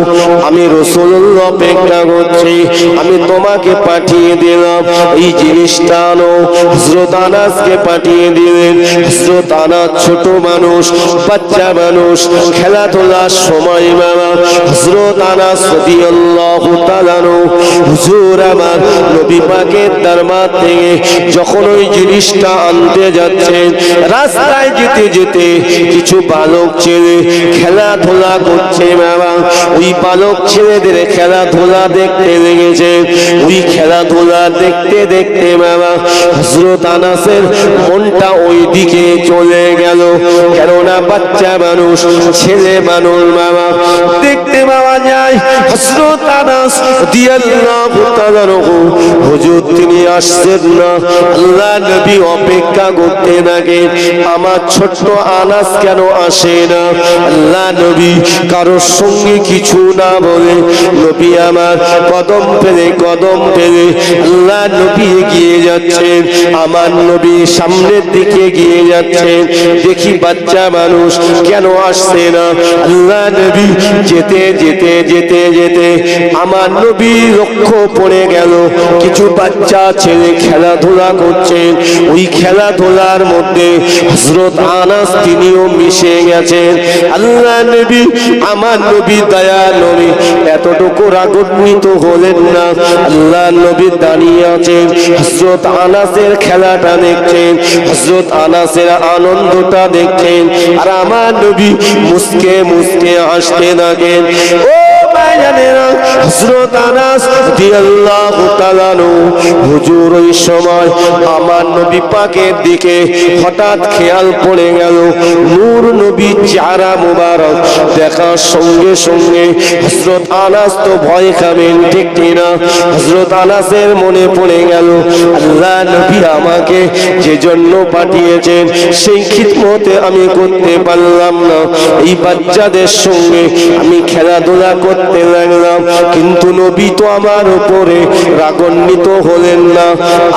আমি রাসূলুল্লাহ অপেক্ষা করছি, আমি তোমাকে পাঠিয়ে দিলাম, এই জিনিসটা আনো। হযরত আনাসকে পাঠিয়ে দিলেন। হযরত আনাস ছোট মানুষ, বাচ্চা মানুষ, খেলাধুলার সময় বাবা হযরত আনাস রাদিয়াল্লাহু তাআলা হুজুর আমার নবী পাকের দরবার থেকে যখন ওই জিনিসটা আনতে যাচ্ছেন, রাস্তায় যেতে যেতে কিছু বালক ছেলে খেলাধুলা করছে বাবা, ওই বালক ছেলেদের খেলাধুলা দেখতে লেগেছে। ওই খেলাধুলা দেখতে দেখতে বাবা হযরত আনাসের মনটা ওই দিকে চলে গেল, কেননা বাচ্চা মানুষ, ছেলে মানুষ বাবা। দেখতে পাওয়া যায় হযরত আনাস রাদিয়াল্লাহু তাআলা হুজুর তিনি আসছেন না, আল্লাহ নবী অপেক্ষা করতে থাকে, আমার ছোট্ট আনাস কেন আসে না? আল্লাহ নবী কারোর সঙ্গে কিছু না বলে নবী আমার কদম ফেলে কদম ফেলে আল্লাহ নবী এগিয়ে যাচ্ছেন, আমার নবী সামনের দিকে এগিয়ে যাচ্ছেন। দেখি বাচ্চা মানুষ কেন আসছে না? আল্লাহ নবী যেতে যেতে যেতে যেতে আমার নবী লক্ষ্য পড়ে গেল কিছু বাচ্চা ছেলে খেলাধুলা করছেন, ওই খেলাধুলার মধ্যে হযরত আনাস তিনিও মিশে গেছেন। আল্লাহ নবী আমার নবী দয়া নবী এতটুকু রাগান্বিত হলেন না। আল্লাহ নবী দাঁড়িয়ে আছেন, হযরত আনাসের খেলাটা দেখছেন, হযরত আনাসের আনন্দটা দেখছেন, আর আমার নবী মুস্কে মুস্কে হাসতে থাকেন। ও ভাইজানেরা, হযরত আনাস রাদিয়াল্লাহু তাআলা হুজুর ওই সময় আমার নবী পাকের দিকে হঠাৎ খেয়াল পড়ে গেল, নূর নবী চেহারা মুবারক দেখার সঙ্গে সঙ্গে হযরত আনাস তো ভয় খাবেন, ঠিক কিনা? হযরত আনাসের মনে পড়ে গেল, আল্লাহ নবী আমাকে যে জন্য পাঠিয়েছেন সেই খিদমতে আমি করতে পারলাম না, এই বাচ্চাদের সঙ্গে আমি খেলাধুলা করতে লাগলাম, কিন্তু নবী তো আমার উপরে রাগান্বিত হলেন না।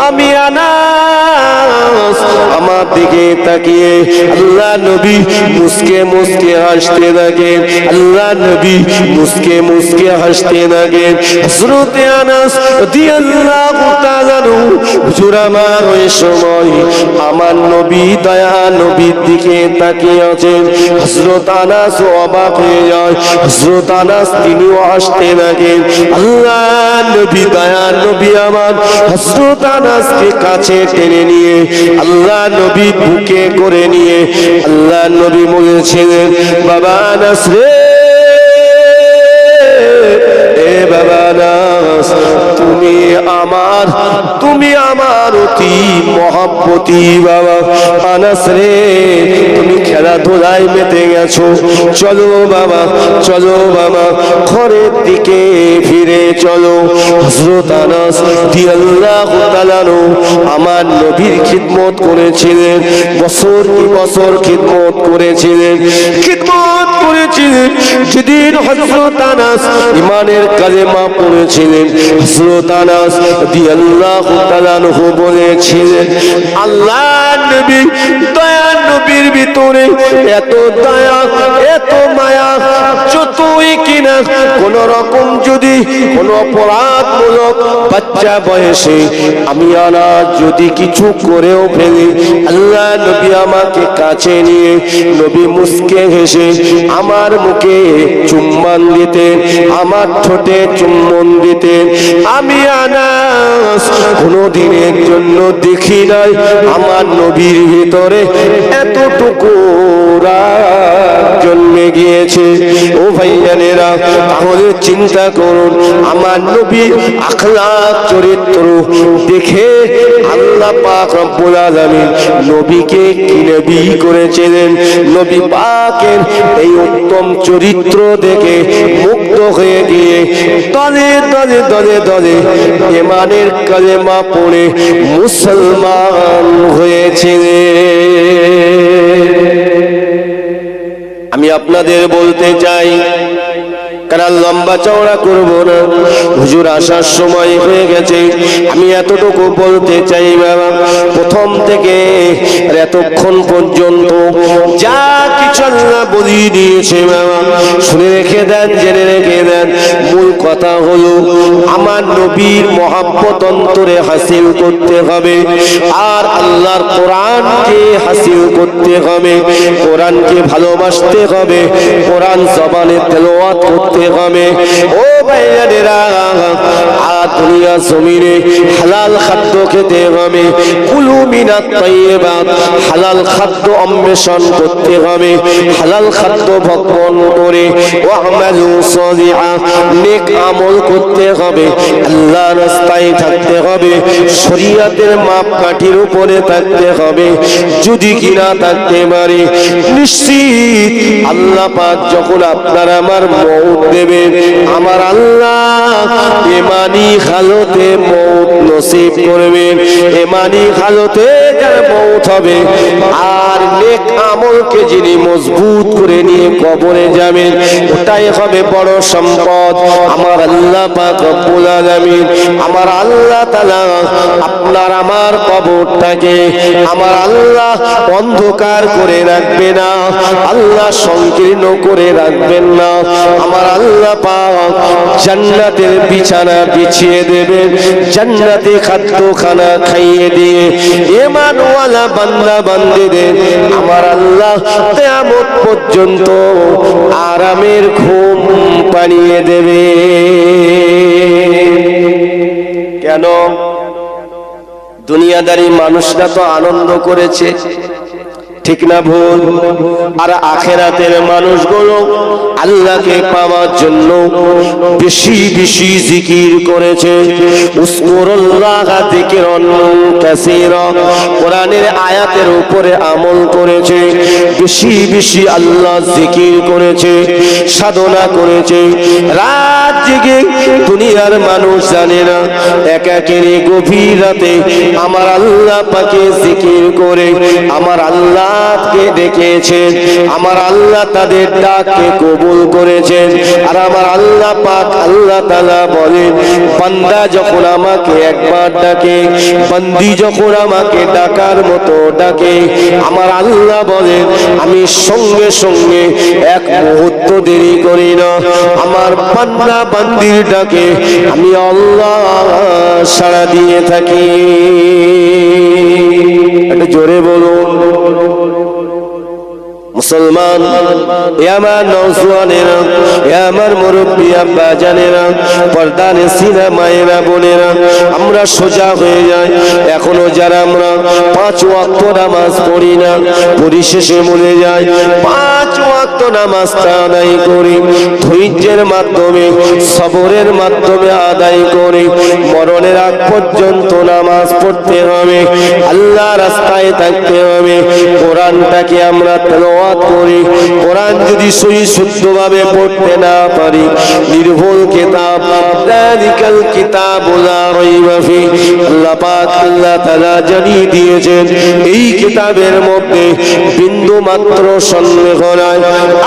আমি আনাস আমার দিকে তাকিয়ে আল্লাহ নবী মুস্কে মুস্কে হাসতে থাকেন, আল্লাহ নবী মুস্কে মুস্কে হাসতে থাকেন। হযরত আনাস রাদিয়াল্লাহু তাআলা হুজুর আমার ওই সময় আমার নবী দয়া নবীর দিকে তাকিয়ে আছেন। হযরত আনাস অবাক হয়ে যায়, হযরত আনাস তিনিও হাসতে থাকেন। আল্লাহ নবী দয়া নবী আমার হযরত আনাসকে কাছে টেনে নিয়ে আল্লাহ নবী বুকে করে নিয়ে আল্লাহ নবী বলেছিলেন, বাবা আনাস রে, এ বাবা আনাস, তুমি আমার অতি মহব্বতী বাবা। আনাস রে, তুমি খেলাধুলায় মেতে গেছো, চলো বাবা, চলো বাবা, ঘরের দিকে ফিরে চলো। হযরত আনাস রাদিয়াল্লাহু তাআলা আমার নবীর খিদমত করেছিলেন, বছর কি বছর খিদমত করেছিলেন, খিদমত করেছিলেন। যেদিন হযরত আনাস ঈমানের কালেমা পড়েছিলেন, হযরত আনাস রাদিয়াল্লাহু তাআলা বলেছিলেন, আল্লাহর নবী, দয়ার নবীর ভিতরে এত দয়া, এত মায়া, যতই কিনা কোন রকম যদি কোন অপরাধমূলক বাচ্চা বয়সে আমি আনাস যদি কিছু করেও ফেলি, আল্লাহ নবী আমাকে কাছে নিয়ে নবী মুস্কে হেসে আমার মুখে চুম্বন দিতেন, আমার ঠোঁটে চুম্বন দিতেন। আমি আনাস কোনদিনের জন্য দেখি নাই আমার নবীর ভিতরে এতটুকু রাগ জন্মে গিয়েছে। ও ভাইজানেরা, তাহলে চিন্তা করুন, আমার নবীর আখলাক চরিত্র দেখে আল্লাহ পাক রব্বুল আলামিন নবীকে কি নবী করেছিলেন। নবী পাকের এই উত্তম চরিত্র দেখে মুগ্ধ হয়ে গিয়ে দলে দলে দলে দলে ঈমানের কালেমা পড়ে মুসলমান হয়েছিলেন। আমি আপনাদের বলতে চাই, কারণ লম্বা চওড়া করব না, হুজুর আসার সময় হয়ে গেছে। আমি এতটুকু বলতে চাই বাবা, প্রথম থেকে এতক্ষণ পর্যন্ত যা কিছু আল্লাহ বলি দিয়েছে বাবা, শুনে রেখে দেন, জেনে রেখে দেন। মূল কথা হলো আমার নবীর মহব্বত অন্তরে হাসিল করতে হবে, আর আল্লাহর কোরআনকে হাসিল করতে হবে, কোরআনকে ভালোবাসতে হবে, কোরআন জবানে তেলাওয়াত করতে হবে। ও ভাইয়েরা, আর দুনিয়া জমিনে হালাল খাদ্য খেতে হবে, কুলু মিনাত তাইয়্যিবাত, হালাল খাদ্য অন্বেষণ করতে হবে, হালাল খাদ্য ভক্ষণ করে ওয়া'মালু সালিহা, নেক আমল করতে হবে, আল্লাহর রাস্তায় থাকতে হবে, শরীয়তের মাপকাঠির উপরে থাকতে হবে। যদি কিনা থাকতে পারে, নিশ্চিত আল্লাহ পাক যখন আপনার আমার মওত দেবেন, আমার আল্লাহ ঈমানি হালতে মওত নসিব করবেন। ঈমানি হালতে যার মওত হবে, আর নেক আমলকে যিনি মজবুত করে নিয়ে কবরে যাবেন, ওটাই হবে বড় সম্পদ। আমার আল্লাহ পাক রব্বুল আলামিন, আমার আল্লাহ তাআলা আপনার আমার কবরটাকে আমার আল্লাহ অন্ধকার করে রাখবে না, আল্লাহ সংকীর্ণ করে রাখবেন না। আমার আল্লাহ পাক জান্নাতের বিছানা বিছিয়ে দেবেন, জান্নাতে খাদ্যখানা খাইয়ে দিয়ে ঈমানওয়ালা বান্দা বান্দীদের আমার আল্লাহ কিয়ামত পর্যন্ত আরামের ঘুম পাড়িয়ে দেবে। কেন? দুনিয়াদারি মানুষরা তো আনন্দ করেছে, ঠিক না ভুল? আর আখেরাতের মানুষগুলো আল্লাহকে পাওয়ার জন্য বেশি বেশি জিকির করেছে। উযকুরুল্লাহ যিকরান কাসীরা, কোরআনের আয়াতের উপরে আমল করেছে, বেশি বেশি আল্লাহ জিকির করেছে, সাধনা করেছে। রাত জেগে দুনিয়ার মানুষ জানে না, একাকিনী গভীর রাতে আমার আল্লাহ পাকে জিকির করে আমার আল্লাহ কে ডেকেছেন, আমার আল্লাহ তাদের ডাককে কবুল করেছেন। আর আমার আল্লাহ পাক আল্লাহ তাআলা বলেন, বান্দা যখন আমাকে একবার ডাকে, বান্দি যখন আমাকে ডাকার মতো ডাকে, আমার আল্লাহ বলেন আমি সঙ্গে সঙ্গে এক মুহূর্ত দেরি করি না, আমার বান্দা বান্দির ডাকে আমি আল্লাহ সাড়া দিয়ে থাকি। একটু জোরে বলুন। মুসলমান, এ আমার নওজওয়ানেরা, এ আমার মুরব্বী আব্বা জানেরা, পর্দা নিসিনা মায়েরা বোনেরা, আমরা সোজা হয়ে যাই। এখনো যারা আমরা 5 ওয়াক্ত নামাজ পড়ি না, পরিশেষে মনে যায় 5 ওয়াক্ত নামাজটা আদায় করি, ধৈর্যের মাধ্যমে, সবরের মাধ্যমে আদায় করি। মরণের আগ পর্যন্ত নামাজ পড়তে হবে, আল্লাহ রাস্তায় থাকতে হবে। কোরআনটাকে আমরা তেলাওয়াত করি। কোরআন যদি সহি শুদ্ধভাবে পড়তে না পারি, নির্ভুল কিতাব, যালিকাল কিতাবু লা রাইবা ফিহি, আল্লাহ পাক আল্লাহ তাআলা জানিয়ে দিয়েছেন এই কিতাবের মধ্যে বিন্দু মাত্র সন্দেহ নাই।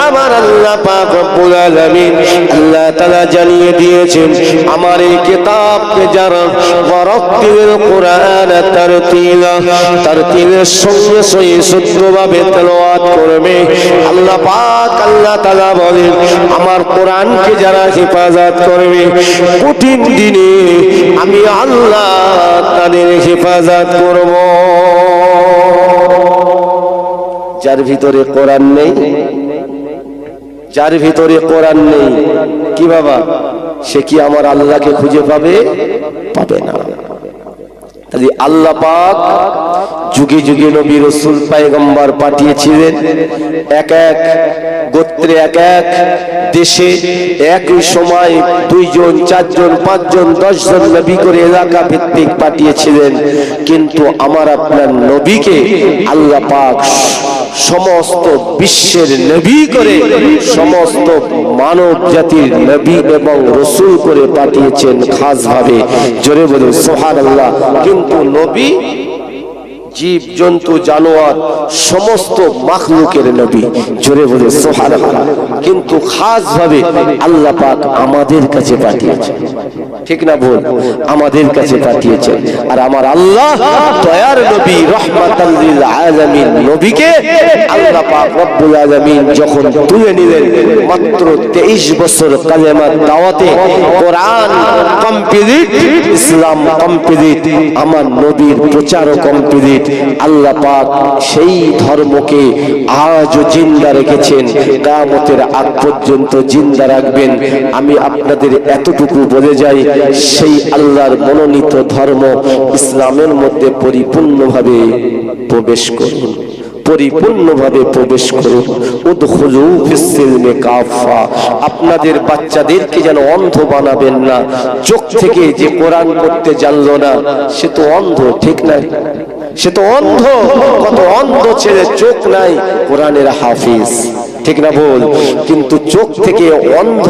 আমার আল্লাহ পাক রব্বুল আলামিন আল্লাহ তাআলা জানিয়ে দিয়েছেন আমার এই কিতাবকে যারা ওয়ারাত্তিল কুরআন তারতিলা, তারতিলের সঙ্গে সহি শুদ্ধভাবে তেলাওয়াত করবে, আল্লাহ পাক আল্লাহ তাআলা বলেন আমার কোরআনকে যারা হেফাজত করবে, কঠিন দিনে আমি আল্লাহ তাদের হেফাজত করব। যার ভিতরে কোরআন নেই, যার ভিতরে কোরআন নেই, কি বাবা, সে কি আমার আল্লাহকে খুঁজে পাবে? পাবে না। তাই আল্লাহ পাক যুগে যুগে নবী রাসূল পয়গম্বর পাঠিয়েছিলেন। এক এক গোত্রে, এক এক দেশে একই সময় 2 জন, 4 জন, 5 জন, 10 জন নবী করে এলাকা ভিত্তিক পাঠিয়েছিলেন। কিন্তু আমার আপনার নবীকে আল্লাহ পাক সমস্ত বিশ্বের নবী করে, সমস্ত মানব জাতির নবী এবং রাসূল করে পাঠিয়েছেন খাস ভাবে। জোরে বলুন সুবহানাল্লাহ। কিন্তু নবী জীব জন্তু জানোয়ার সমস্ত মাখলুকের নবী, জোরে বলে সুবহানাল্লাহ। কিন্তু খাস ভাবে আল্লাহ পাক আমাদের কাছে পাঠিয়েছেন, ঠিক না বল? আমাদের কাছে পাঠিয়েছেন। আর আমার আল্লাহ দয়ার নবী রাহমাতাল লিল আলামিন নবীকে আল্লাহ পাক রব্বুল আলামিন যখন তুলে নিলেন, মাত্র 23 বছর কালেমার দাওয়াতে কোরআন কমপ্লিট, ইসলাম কমপ্লিট, আমার নবীর প্রচারও কমপ্লিট। আল্লাহ পাক সেই ধর্মকে আজও জিন্দা রেখেছেন, কিয়ামতের আগ পর্যন্ত জিন্দা রাখবেন। আমি আপনাদের এতটুকু বলে যাই, সেই আল্লাহর মনোনীত ধর্ম ইসলামের মধ্যে পরিপূর্ণভাবে প্রবেশ করুন, পরিপূর্ণভাবে প্রবেশ করুন। উদখুলু ফিস সিলমি কাফা। আপনাদের বাচ্চাদেরকে যেন অন্ধ বানাবেন না। চোখ থেকে যে কোরআন পড়তে জানলো না, সে তো অন্ধ, ঠিক না? সে তো অন্ধ। কত অন্ধ ছেলে চোখ নাই, কোরআনের হাফিজ, ঠিক না বল? কিন্তু চোখ থেকে অন্ধ,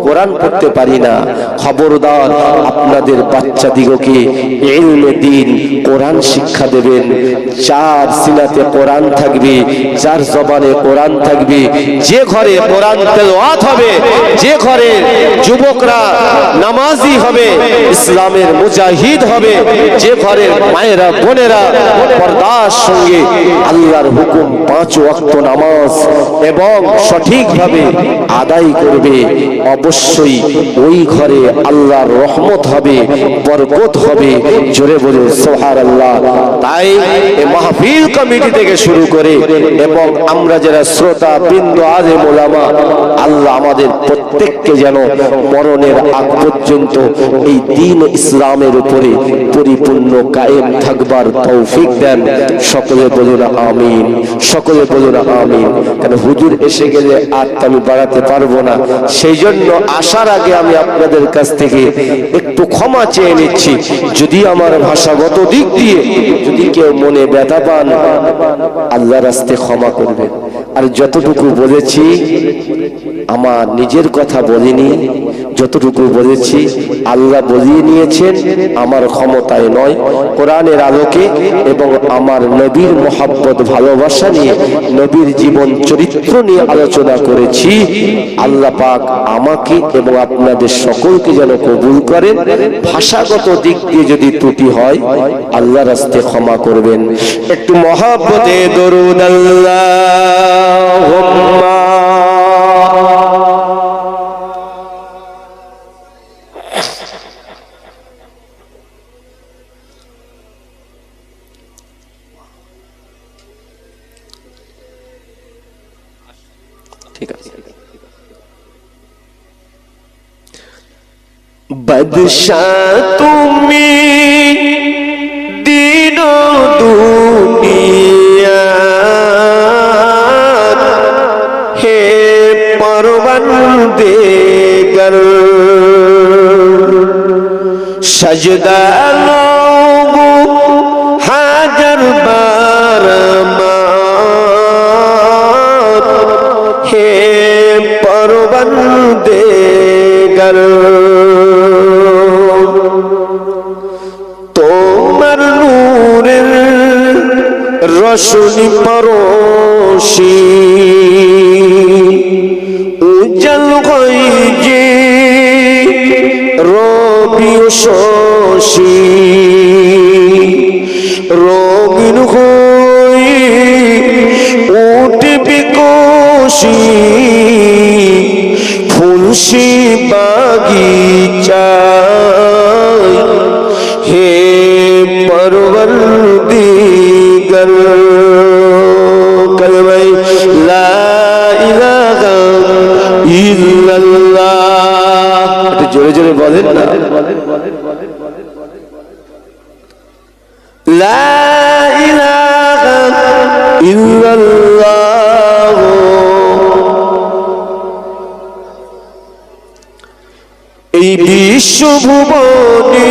কোরআন পড়তে পারি না। খবরদার, আপনাদের বাচ্চাদিগকে ইলমে দ্বীন, কোরআন শিক্ষা দেবেন। যার সিনাতে কোরআন থাকবে, যার জবানে কোরআন থাকবে, যে ঘরে কোরআন তেলাওয়াত হবে, যে ঘরে যুবকরা নামাজি হবে, ইসলামের মুজাহিদ হবে, যে ঘরের মায়েরা বোনেরা পর্দার সঙ্গে আল্লাহর হুকুম 5 ওয়াক্ত নামাজ এবং সঠিকভাবে আদায় করবে, অবশ্যই ওই ঘরে আল্লাহর রহমত হবে, বরকত হবে। জোরে বলুন সুবহানাল্লাহ। তাই এই মাহফিল কমিটি থেকে শুরু করে এবং আমরা যারা শ্রোতা বৃন্দ, আলেম ওলামা, আল্লাহ আমাদের প্রত্যেককে যেন মরণের আগ পর্যন্ত এই দ্বীন ইসলামের উপরে পরিপূর্ণ কায়েম থাকবার তৌফিক দেন। সকলে বলুন আমিন, সকলে বলুন আমিন। কেন হুজুর এসে গেলে আর আমি বাড়াতে পারবো না, সেই জন্য আসার আগে আমি আপনাদের কাছ থেকে একটু ক্ষমা চেয়ে নিচ্ছি। যদি আমার ভাষাগত দিক দিয়ে যদি কেউ মনে ব্যথা পান, আল্লাহর রাস্তায় ক্ষমা করবেন। আর যতটুকু বলেছি আমার নিজের কথা বলিনি, যতটুকু বলেছি আল্লাহ বলিয়ে নিয়েছেন, আমার ক্ষমতায় নয়। কোরআনের আলোকে এবং আমার নবীর মহব্বত ভালোবাসা নিয়ে, নবীর জীবন চরিত্র নিয়ে আলোচনা করেছি। আল্লাহ পাক আমাকে এবং আপনাদের সকলকে যেন কবুল করেন। ভাষাগত দিক দিয়ে যদি ত্রুটি হয়, আল্লাহর রাস্তায় ক্ষমা করবেন। একটু মহব্বতে দরুদ আল্লাহুম্মা। বাদশাহ তুমি দিন দুনিয়া হে পরবন্দিগার সজদা লোগো হাজার বার হে পরবন্দিগার তোমার নূরের রশনি পরশি উজ্জ্বল হয় যে রবি শশী রঙিন হয়ে উঠবে কোশি ফুলসি বাগিচায় হে পরবর্তীগর কলমাই লা ইলাহা ইল্লাল্লাহ একটু জোরে জোরে বলেন না লা ইলাহা ইল্লাল্লাহ এই বিশ্বভুবনে